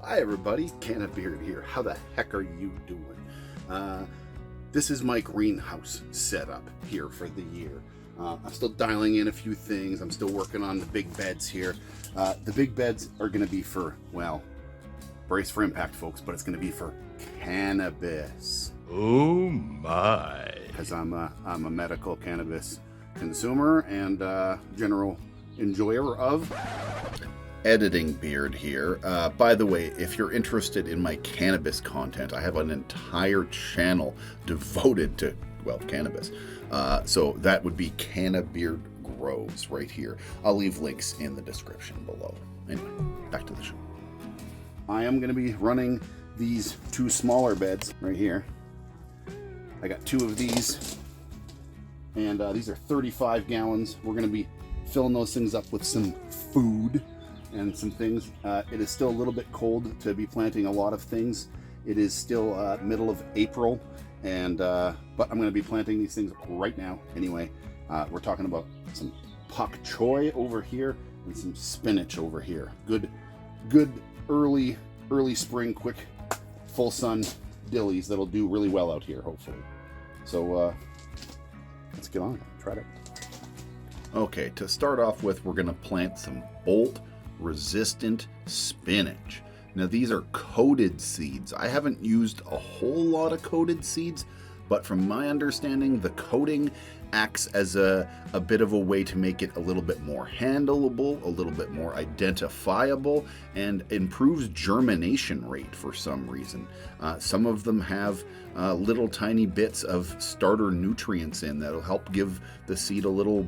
Hi everybody, Beard here. How the heck are you doing? This is my greenhouse setup here for the year. I'm still dialing in a few things. I'm still working on the big beds here. The big beds are going to be for, well, brace for impact, folks, but it's going to be for cannabis. Oh my! Because I'm a medical cannabis consumer and general enjoyer of. Editing Beard here. By the way, if you're interested in my cannabis content, I have an entire channel devoted to, well, cannabis. So that would be Beard Grows right here. I'll leave links in the description below. Anyway, back to the show. I am going to be running these two smaller beds right here. I got two of these, and these are 35 gallons. We're going to be filling those things up with some food and some things. It is still a little bit cold to be planting a lot of things. It is still middle of April, and but I'm going to be planting these things right now. Anyway, we're talking about some pak choi over here and some spinach over here. Good early spring, quick full sun dillies that'll do really well out here, hopefully. So let's get on it. Try it. Okay, to start off with, we're going to plant some bolt resistant spinach. Now these are coated seeds. I haven't used a whole lot of coated seeds, but from my understanding, the coating acts as a bit of a way to make it a little bit more handleable, a little bit more identifiable, and improves germination rate for some reason. Some of them have little tiny bits of starter nutrients in that'll help give the seed a little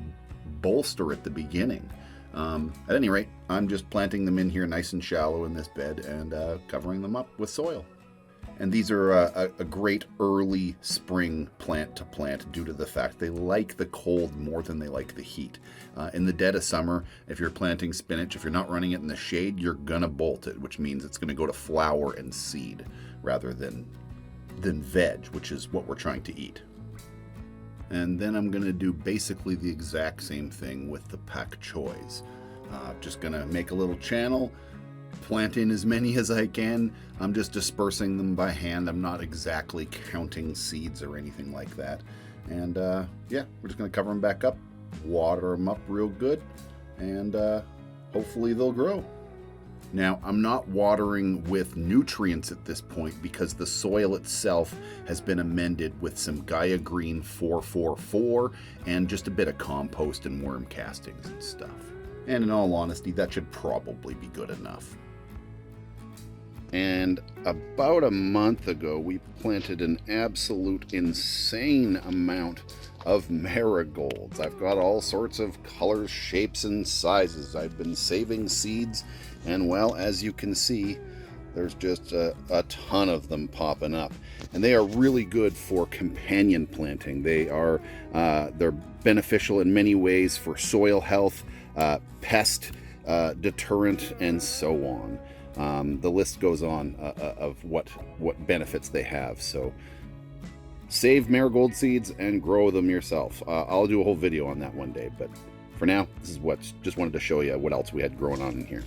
bolster at the beginning. At any rate, I'm just planting them in here nice and shallow in this bed and covering them up with soil. And these are a great early spring plant to plant due to the fact they like the cold more than they like the heat. In the dead of summer, if you're planting spinach, if you're not running it in the shade, you're going to bolt it, which means it's going to go to flower and seed rather than veg, which is what we're trying to eat. And then I'm going to do basically the exact same thing with the pak choys. Just going to make a little channel, plant in as many as I can. I'm just dispersing them by hand. I'm not exactly counting seeds or anything like that. And yeah, we're just going to cover them back up, water them up real good, and hopefully they'll grow. Now, I'm not watering with nutrients at this point because the soil itself has been amended with some Gaia Green 444 and just a bit of compost and worm castings and stuff. And in all honesty, that should probably be good enough. And about a month ago, we planted an absolute insane amount of marigolds. I've got all sorts of colors, shapes, and sizes. I've been saving seeds, and well, as you can see, there's just a ton of them popping up. And they are really good for companion planting. They're beneficial in many ways for soil health, pest deterrent, and so on. The list goes on of what benefits they have. So save marigold seeds and grow them yourself. I'll do a whole video on that one day, but for now, this is what just wanted to show you what else we had growing on in here.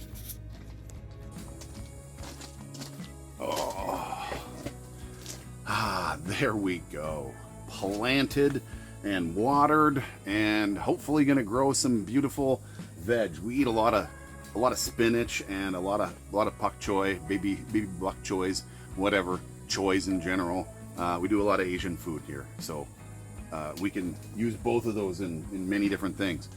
There we go. Planted and watered, and hopefully going to grow some beautiful veg. We eat a lot of spinach and a lot of pak choi, baby bok choys, whatever choys in general. We do a lot of Asian food here, so we can use both of those in many different things.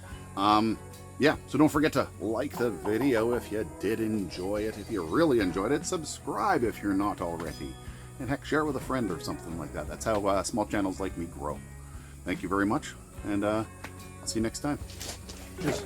Yeah, so don't forget to like the video if you did enjoy it. If you really enjoyed it, subscribe if you're not already. And heck, share it with a friend or something like that. That's how small channels like me grow. Thank you very much, and I'll see you next time. Cheers.